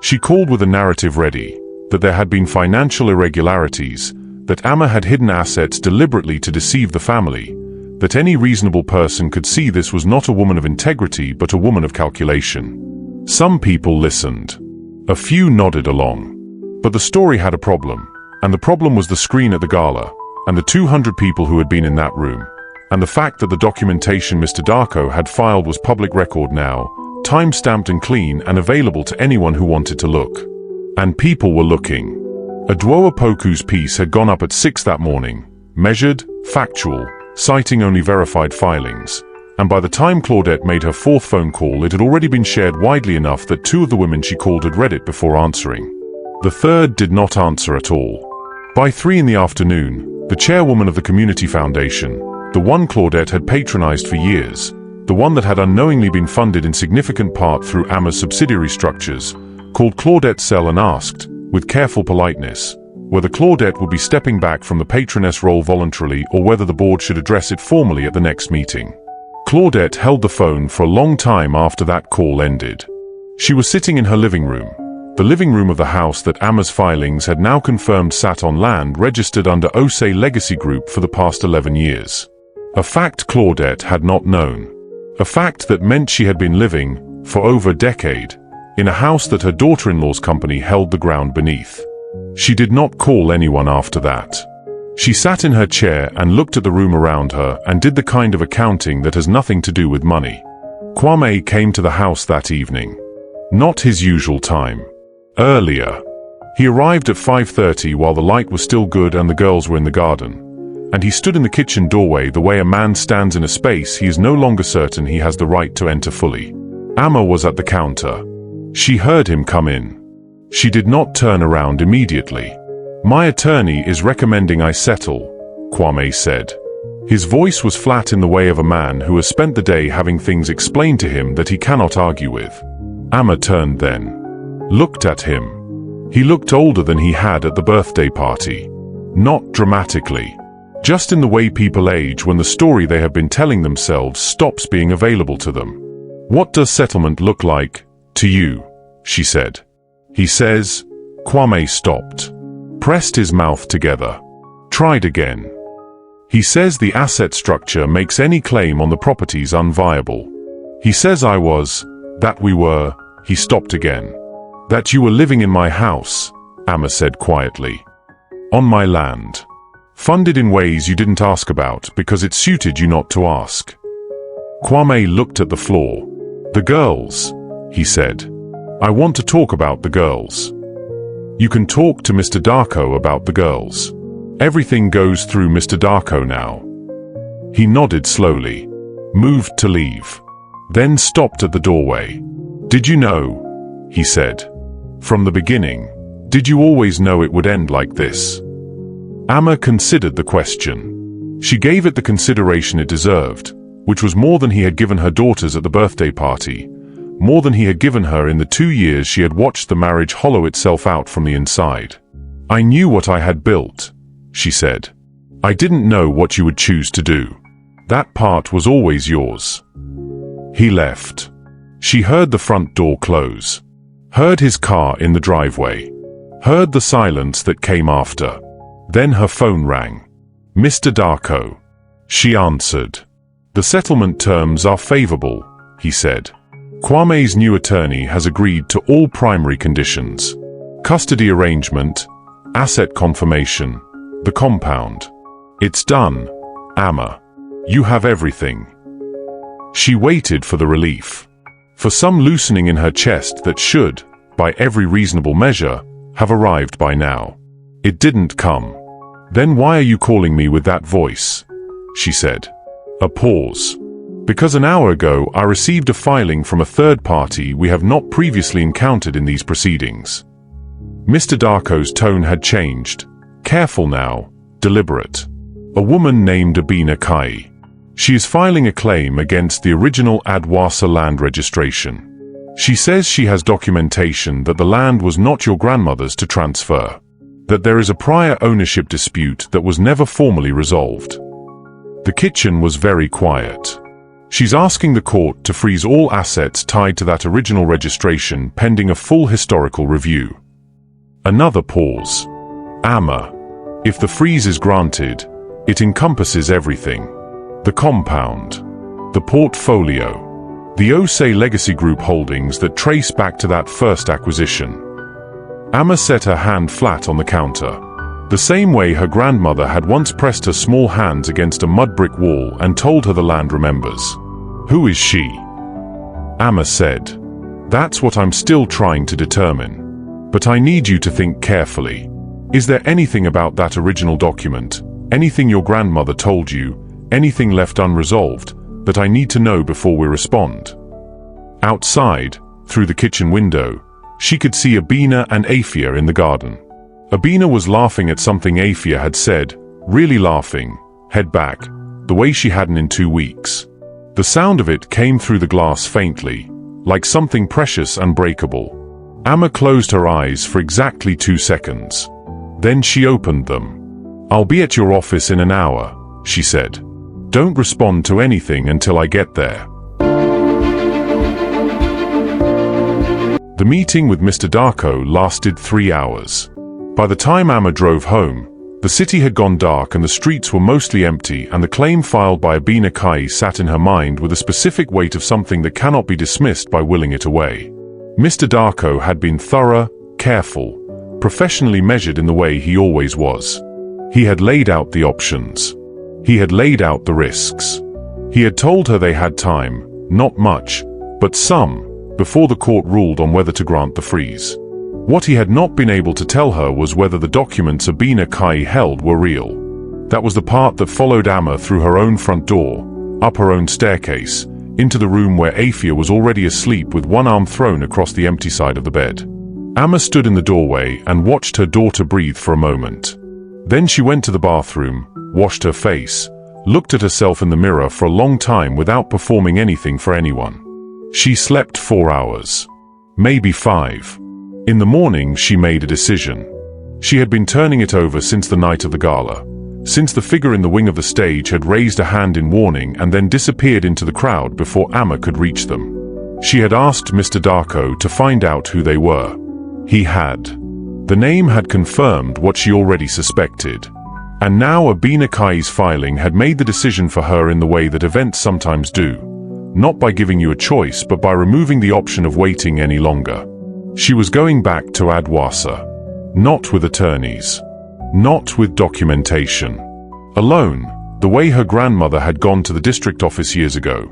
She called with a narrative ready, that there had been financial irregularities, that Ama had hidden assets deliberately to deceive the family, that any reasonable person could see this was not a woman of integrity but a woman of calculation. Some people listened. A few nodded along. But the story had a problem, and the problem was the screen at the gala, and the 200 people who had been in that room, and the fact that the documentation Mr. DARKO had filed was public record now, time-stamped and clean and available to anyone who wanted to look. And people were looking. Adwoa Poku's piece had gone up at 6 that morning, measured, factual, citing only verified filings. And by the time Claudette made her 4th phone call, it had already been shared widely enough that 2 of the women she called had read it before answering. The 3rd did not answer at all. By 3 in the afternoon, the chairwoman of the Community Foundation, the one Claudette had patronized for years, the one that had unknowingly been funded in significant part through Ama's subsidiary structures, called Claudette's cell and asked, with careful politeness, whether Claudette would be stepping back from the patroness role voluntarily or whether the board should address it formally at the next meeting. Claudette held the phone for a long time after that call ended. She was sitting in her living room, the living room of the house that Ama's filings had now confirmed sat on land registered under Osei Legacy Group for the past 11 years. A fact Claudette had not known. A fact that meant she had been living, for over a decade, in a house that her daughter-in-law's company held the ground beneath. She did not call anyone after that. She sat in her chair and looked at the room around her and did the kind of accounting that has nothing to do with money. Kwame came to the house that evening. Not his usual time. Earlier. He arrived at 5:30 while the light was still good and the girls were in the garden. And he stood in the kitchen doorway the way a man stands in a space he is no longer certain he has the right to enter fully. Ama was at the counter. She heard him come in. She did not turn around immediately. "My attorney is recommending I settle," Kwame said. His voice was flat in the way of a man who has spent the day having things explained to him that he cannot argue with. Ama turned then. Looked at him. He looked older than he had at the birthday party. Not dramatically. Just in the way people age when the story they have been telling themselves stops being available to them. "What does settlement look like, to you?" she said. "He says," Kwame stopped. Pressed his mouth together. Tried again. "He says the asset structure makes any claim on the properties unviable. He says that we were," he stopped again. "That you were living in my house," Ama said quietly. "On my land. Funded in ways you didn't ask about because it suited you not to ask." Kwame looked at the floor. "The girls," he said. I want to talk about the girls. You can talk to Mr. DARKO about the girls. Everything goes through Mr. DARKO now. He nodded slowly, moved to leave, then stopped at the doorway. Did you know? He said. From the beginning. Did you always know it would end like this? Ama considered the question. She gave it the consideration it deserved, which was more than he had given her daughters at the birthday party, more than he had given her in the 2 years she had watched the marriage hollow itself out from the inside. I knew what I had built, she said. I didn't know what you would choose to do. That part was always yours. He left. She heard the front door close, heard his car in the driveway, heard the silence that came after. Then her phone rang. Mr. DARKO. She answered. The settlement terms are favorable, he said. Kwame's new attorney has agreed to all primary conditions. Custody arrangement, asset confirmation, the compound. It's done, Ama. You have everything. She waited for the relief. For some loosening in her chest that should, by every reasonable measure, have arrived by now. It didn't come. Then why are you calling me with that voice? She said. A pause. Because an hour ago I received a filing from a third party we have not previously encountered in these proceedings. Mr. DARKO's tone had changed. Careful now, deliberate. A woman named Abena Afia. She is filing a claim against the original Adwasa land registration. She says she has documentation that the land was not your grandmother's to transfer, that there is a prior ownership dispute that was never formally resolved. The kitchen was very quiet. She's asking the court to freeze all assets tied to that original registration pending a full historical review. Another pause. Ama. If the freeze is granted, it encompasses everything. The compound, the portfolio, the Osei Legacy Group holdings that trace back to that first acquisition. Ama set her hand flat on the counter, the same way her grandmother had once pressed her small hands against a mud brick wall and told her the land remembers. Who is she? Ama said. That's what I'm still trying to determine. But I need you to think carefully. Is there anything about that original document, anything your grandmother told you, anything left unresolved, that I need to know before we respond? Outside, through the kitchen window, she could see Abena and Afia in the garden. Abena was laughing at something Afia had said, really laughing, head back, the way she hadn't in 2 weeks. The sound of it came through the glass faintly, like something precious and breakable. Ama closed her eyes for exactly 2 seconds. Then she opened them. I'll be at your office in an hour, she said. Don't respond to anything until I get there. The meeting with Mr. DARKO lasted 3 hours. By the time Ama drove home, the city had gone dark and the streets were mostly empty, and the claim filed by Abena Afia sat in her mind with a specific weight of something that cannot be dismissed by willing it away. Mr. DARKO had been thorough, careful, professionally measured in the way he always was. He had laid out the options. He had laid out the risks. He had told her they had time, not much, but some, before the court ruled on whether to grant the freeze. What he had not been able to tell her was whether the documents Abena Afia held were real. That was the part that followed Ama through her own front door, up her own staircase, into the room where Afia was already asleep with one arm thrown across the empty side of the bed. Ama stood in the doorway and watched her daughter breathe for a moment. Then she went to the bathroom, washed her face, looked at herself in the mirror for a long time without performing anything for anyone. She slept 4 hours. Maybe 5. In the morning she made a decision. She had been turning it over since the night of the gala, since the figure in the wing of the stage had raised a hand in warning and then disappeared into the crowd before Ama could reach them. She had asked Mr. DARKO to find out who they were. He had. The name had confirmed what she already suspected. And now Abena Afia's filing had made the decision for her in the way that events sometimes do, not by giving you a choice but by removing the option of waiting any longer. She was going back to Adwasa. Not with attorneys. Not with documentation. Alone, the way her grandmother had gone to the district office years ago.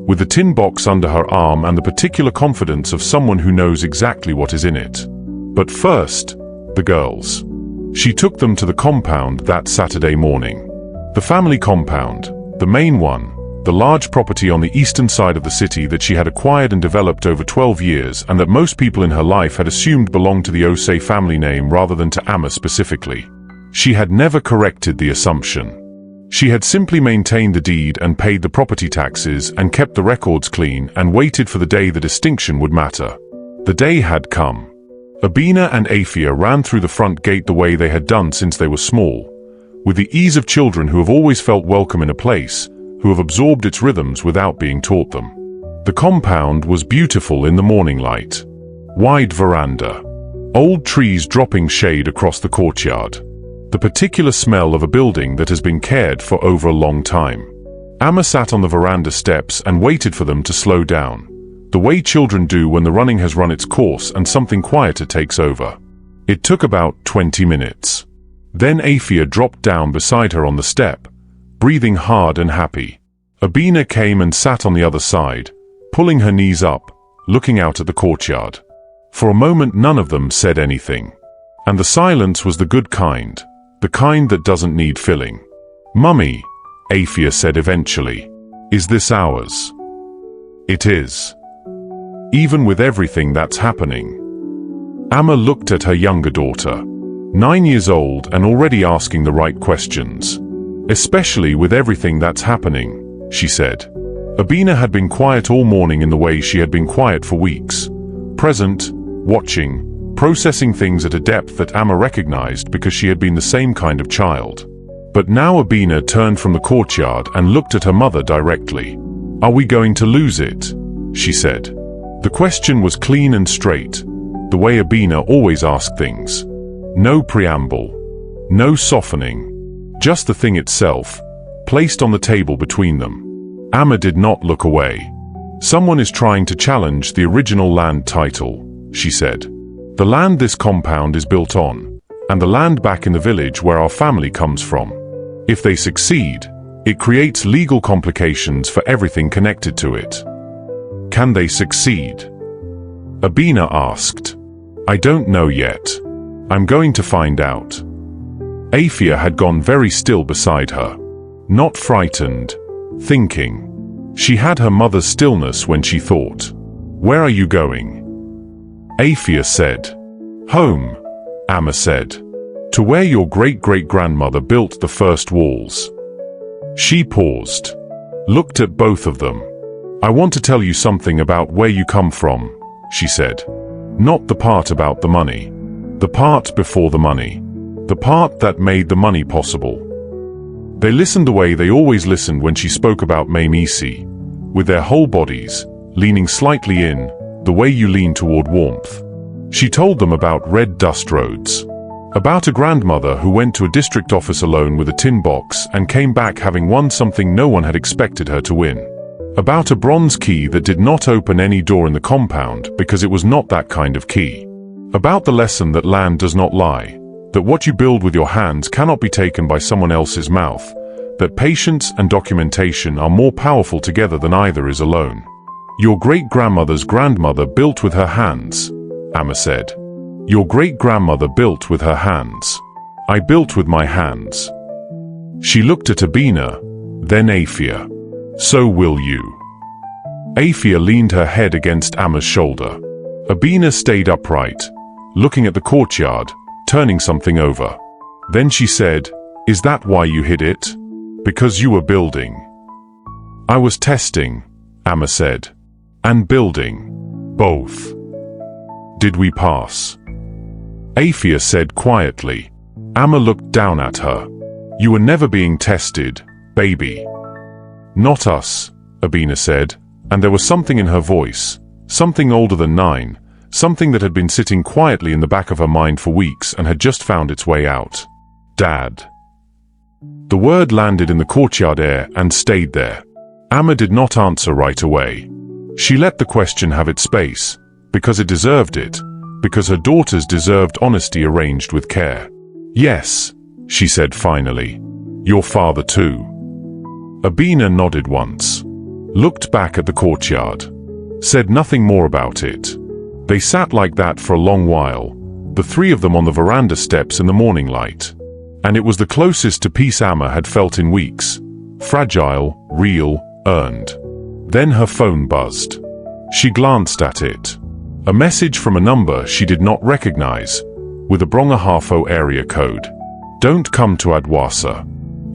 with the tin box under her arm and the particular confidence of someone who knows exactly what is in it. But first, the girls. She took them to the compound that Saturday morning. The family compound, the main one, the large property on the eastern side of the city that she had acquired and developed over 12 years and that most people in her life had assumed belonged to the Osei family name rather than to Ama specifically. She had never corrected the assumption. She had simply maintained the deed and paid the property taxes and kept the records clean and waited for the day the distinction would matter. The day had come. Abena and Afia ran through the front gate the way they had done since they were small, with the ease of children who have always felt welcome in a place, who have absorbed its rhythms without being taught them. The compound was beautiful in the morning light. Wide veranda. Old trees dropping shade across the courtyard. The particular smell of a building that has been cared for over a long time. Ama sat on the veranda steps and waited for them to slow down, the way children do when the running has run its course and something quieter takes over. It took about 20 minutes. Then Afia dropped down beside her on the step, breathing hard and happy. Abena came and sat on the other side, pulling her knees up, looking out at the courtyard. For a moment none of them said anything. And the silence was the good kind, the kind that doesn't need filling. "Mummy," Afia said eventually, "is this ours?" "It is. Even with everything that's happening." Ama looked at her younger daughter, 9 years old and already asking the right questions. "Especially with everything that's happening," she said. Abena had been quiet all morning in the way she had been quiet for weeks. Present, watching, processing things at a depth that Ama recognized because she had been the same kind of child. But now Abena turned from the courtyard and looked at her mother directly. "Are we going to lose it?" she said. The question was clean and straight, the way Abena always asked things. No preamble. No softening. Just the thing itself, placed on the table between them. Ama did not look away. "Someone is trying to challenge the original land title," she said. "The land this compound is built on, and the land back in the village where our family comes from. If they succeed, it creates legal complications for everything connected to it." "Can they succeed?" Abena asked. "I don't know yet. I'm going to find out." Afia had gone very still beside her. Not frightened, thinking. She had her mother's stillness when she thought. "Where are you going?" Afia said. "Home," Ama said. "To where your great-great-grandmother built the first walls." She paused, looked at both of them. "I want to tell you something about where you come from," she said. "Not the part about the money. The part before the money. The part that made the money possible." They listened the way they always listened when she spoke about Mamisi, with their whole bodies, leaning slightly in, the way you lean toward warmth. She told them about red dust roads. About a grandmother who went to a district office alone with a tin box and came back having won something no one had expected her to win. About a bronze key that did not open any door in the compound because it was not that kind of key. About the lesson that land does not lie, that what you build with your hands cannot be taken by someone else's mouth, that patience and documentation are more powerful together than either is alone. "Your great-grandmother's grandmother built with her hands," Ama said. "Your great-grandmother built with her hands. I built with my hands." She looked at Abena, then Afia. "So will you." Afia leaned her head against Ama's shoulder. Abena stayed upright, looking at the courtyard, turning something over. Then she said, "Is that why you hid it? Because you were building?" "I was testing," Ama said. "And building. Both." "Did we pass?" Afia said quietly. Ama looked down at her. "You were never being tested, baby." "Not us," Abena said, and there was something in her voice, something older than 9, something that had been sitting quietly in the back of her mind for weeks and had just found its way out. "Dad." The word landed in the courtyard air and stayed there. Ama did not answer right away. She let the question have its space, because it deserved it, because her daughters deserved honesty arranged with care. "Yes," she said finally. "Your father too." Abena nodded once. looked back at the courtyard, said nothing more about it. They sat like that for a long while, the three of them on the veranda steps in the morning light. And it was the closest to peace Ama had felt in weeks. Fragile, real, earned. Then her phone buzzed. She glanced at it. A message from a number she did not recognize, with a Brongahafo area code. Don't come to Adwasa.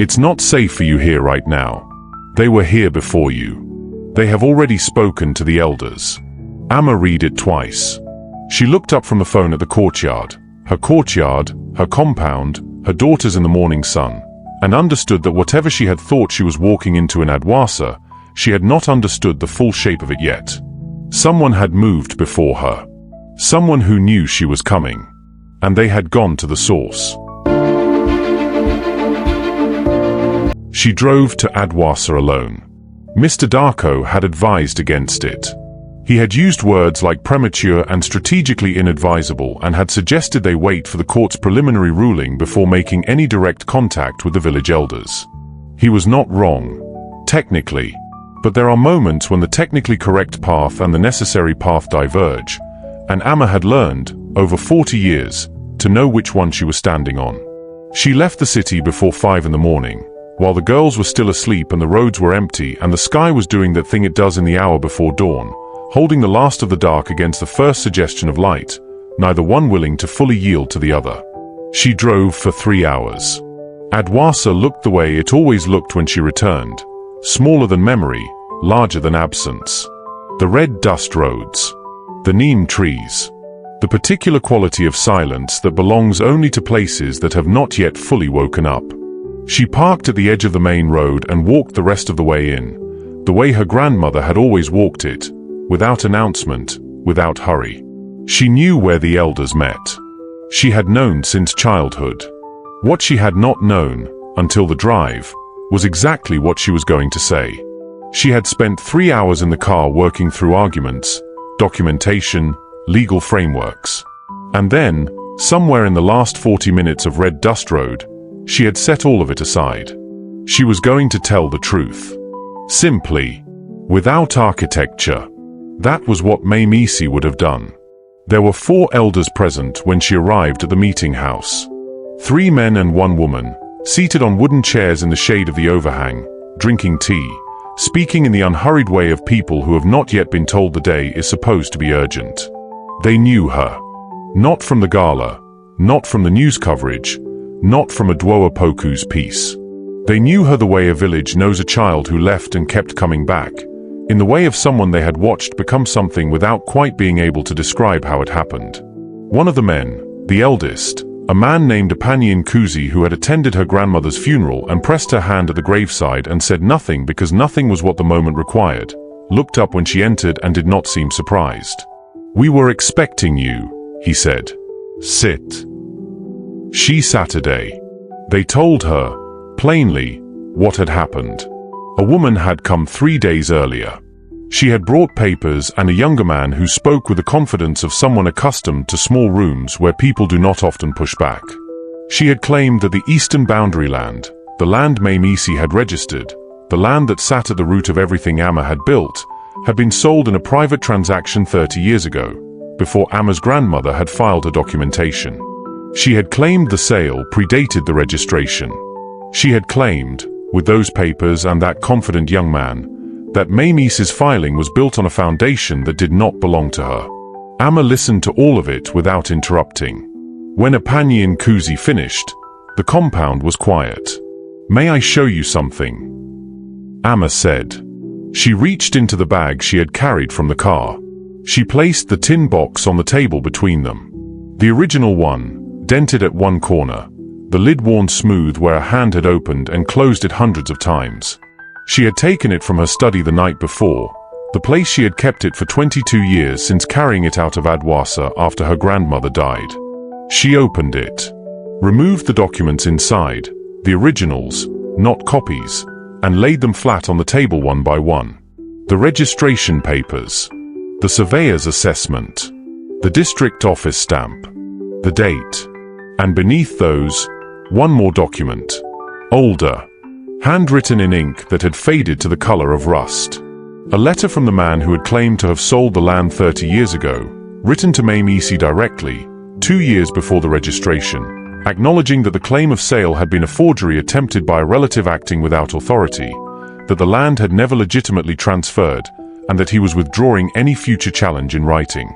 It's not safe for you here right now. They were here before you. They have already spoken to the elders. Ama read it twice. She looked up from the phone at the courtyard, her compound, her daughters in the morning sun, and understood that whatever she had thought she was walking into in Adwasa, she had not understood the full shape of it yet. Someone had moved before her. Someone who knew she was coming. And they had gone to the source. She drove to Adwasa alone. Mr. DARKO had advised against it. He had used words like premature and strategically inadvisable and had suggested they wait for the court's preliminary ruling before making any direct contact with the village elders. He was not wrong, technically, but there are moments when the technically correct path and the necessary path diverge, and Ama had learned, over 40 years, to know which one she was standing on. She left the city before 5 in the morning, while the girls were still asleep and the roads were empty and the sky was doing that thing it does in the hour before dawn, holding the last of the dark against the first suggestion of light, neither one willing to fully yield to the other. She drove for 3 hours. Adwasa looked the way it always looked when she returned, smaller than memory, larger than absence. The red dust roads. The neem trees. The particular quality of silence that belongs only to places that have not yet fully woken up. She parked at the edge of the main road and walked the rest of the way in, the way her grandmother had always walked it, without announcement, without hurry. She knew where the elders met. She had known since childhood. What she had not known, until the drive, was exactly what she was going to say. She had spent 3 hours in the car working through arguments, documentation, legal frameworks. And then, somewhere in the last 40 minutes of Red Dust Road, she had set all of it aside. She was going to tell the truth. Simply. Without architecture. That was what Osei would have done. There were 4 elders present when she arrived at the meeting house. 3 men and 1 woman, seated on wooden chairs in the shade of the overhang, drinking tea, speaking in the unhurried way of people who have not yet been told the day is supposed to be urgent. They knew her. Not from the gala, not from the news coverage, not from a Dwoa Poku's piece. They knew her the way a village knows a child who left and kept coming back, in the way of someone they had watched become something without quite being able to describe how it happened. One of the men, the eldest, a man named Abena Afia who had attended her grandmother's funeral and pressed her hand at the graveside and said nothing because nothing was what the moment required, looked up when she entered and did not seem surprised. "We were expecting you," he said. "Sit." She sat a day. They told her, plainly, what had happened. A woman had come 3 days earlier. She had brought papers and a younger man who spoke with the confidence of someone accustomed to small rooms where people do not often push back. She had claimed that the eastern boundary land, the land Osei had registered, the land that sat at the root of everything Ama had built, had been sold in a private transaction 30 years ago, before Ama's grandmother had filed her documentation. She had claimed the sale predated the registration. She had claimed, with those papers and that confident young man, that Osei's filing was built on a foundation that did not belong to her. Ama listened to all of it without interrupting. When Abena Afia finished, the compound was quiet. "May I show you something?" Ama said. She reached into the bag she had carried from the car. She placed the tin box on the table between them. The original one, dented at one corner, the lid worn smooth where a hand had opened and closed it hundreds of times. She had taken it from her study the night before, the place she had kept it for 22 years since carrying it out of Adwasa after her grandmother died. She opened it, removed the documents inside, the originals, not copies, and laid them flat on the table one by one. The registration papers, the surveyor's assessment, the district office stamp, the date, and beneath those, one more document, older, handwritten in ink that had faded to the color of rust. A letter from the man who had claimed to have sold the land 30 years ago, written to Ama Osei directly, 2 years before the registration, acknowledging that the claim of sale had been a forgery attempted by a relative acting without authority, that the land had never legitimately transferred, and that he was withdrawing any future challenge in writing.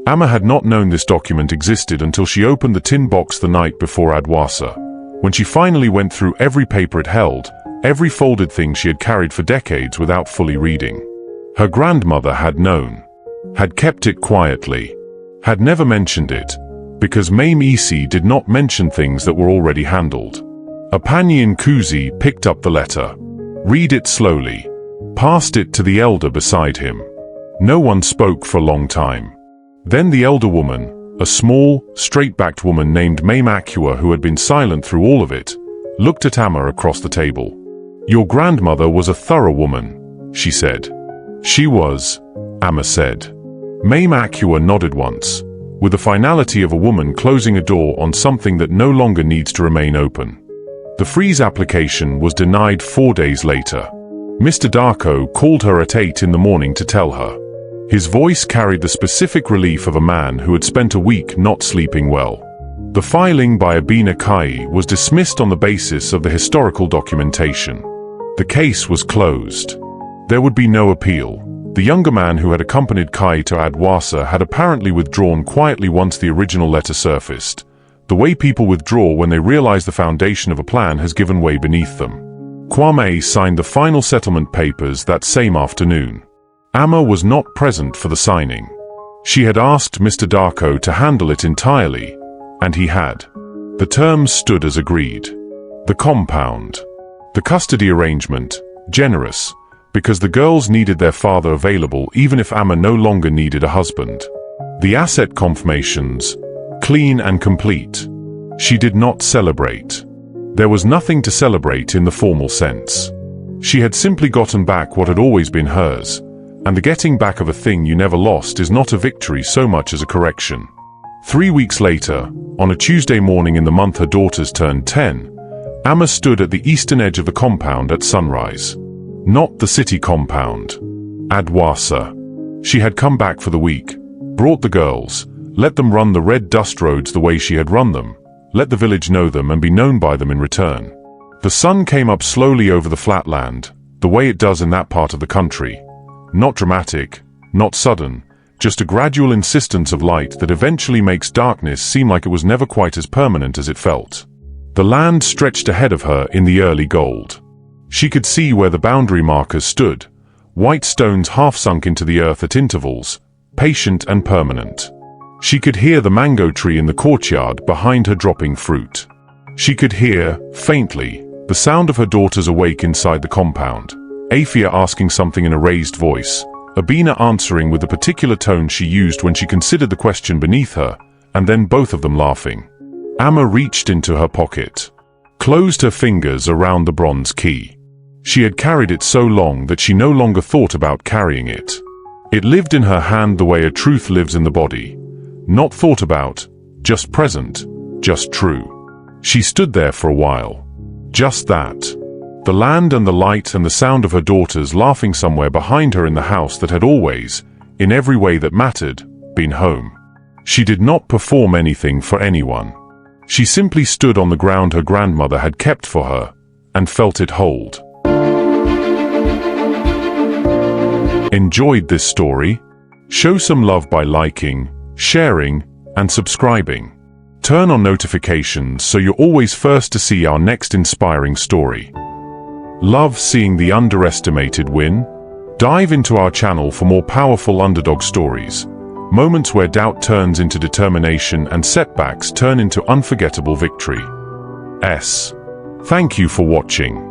Ama had not known this document existed until she opened the tin box the night before Adwasa. When she finally went through every paper it held, every folded thing she had carried for decades without fully reading. Her grandmother had known, had kept it quietly, had never mentioned it, because Ama Osei did not mention things that were already handled. Apani Nkuzi picked up the letter, read it slowly, passed it to the elder beside him. No one spoke for a long time. Then the elder woman, a small, straight-backed woman named Abena Afia, who had been silent through all of it, looked at Ama across the table. "Your grandmother was a thorough woman," she said. "She was," Ama said. Abena Afia nodded once, with the finality of a woman closing a door on something that no longer needs to remain open. The freeze application was denied 4 days later. Mr. DARKO called her at 8 in the morning to tell her. His voice carried the specific relief of a man who had spent a week not sleeping well. The filing by Abena Afia was dismissed on the basis of the historical documentation. The case was closed. There would be no appeal. The younger man who had accompanied Kai to Adwasa had apparently withdrawn quietly once the original letter surfaced, the way people withdraw when they realize the foundation of a plan has given way beneath them. Kwame signed the final settlement papers that same afternoon. Ama was not present for the signing. She had asked Mr. DARKO to handle it entirely, and he had. The terms stood as agreed. The compound. The custody arrangement, generous, because the girls needed their father available even if Ama no longer needed a husband. The asset confirmations, clean and complete. She did not celebrate. There was nothing to celebrate in the formal sense. She had simply gotten back what had always been hers, and the getting back of a thing you never lost is not a victory so much as a correction. 3 weeks later, on a Tuesday morning in the month her daughters turned 10, Ama stood at the eastern edge of the compound at sunrise. Not the city compound. Adwasa. She had come back for the week, brought the girls, let them run the red dust roads the way she had run them, let the village know them and be known by them in return. The sun came up slowly over the flat land, the way it does in that part of the country. Not dramatic, not sudden, just a gradual insistence of light that eventually makes darkness seem like it was never quite as permanent as it felt. The land stretched ahead of her in the early gold. She could see where the boundary markers stood, white stones half sunk into the earth at intervals, patient and permanent. She could hear the mango tree in the courtyard behind her dropping fruit. She could hear, faintly, the sound of her daughters awake inside the compound. Afia asking something in a raised voice, Abena answering with the particular tone she used when she considered the question beneath her, and then both of them laughing. Ama reached into her pocket, closed her fingers around the bronze key. She had carried it so long that she no longer thought about carrying it. It lived in her hand the way a truth lives in the body. Not thought about, just present, just true. She stood there for a while. Just that. The land and the light and the sound of her daughters laughing somewhere behind her in the house that had always, in every way that mattered, been home. She did not perform anything for anyone. She simply stood on the ground her grandmother had kept for her, and felt it hold. Enjoyed this story? Show some love by liking, sharing, and subscribing. Turn on notifications so you're always first to see our next inspiring story. Love seeing the underestimated win? Dive into our channel for more powerful underdog stories. Moments where doubt turns into determination and setbacks turn into unforgettable victory. Thank you for watching.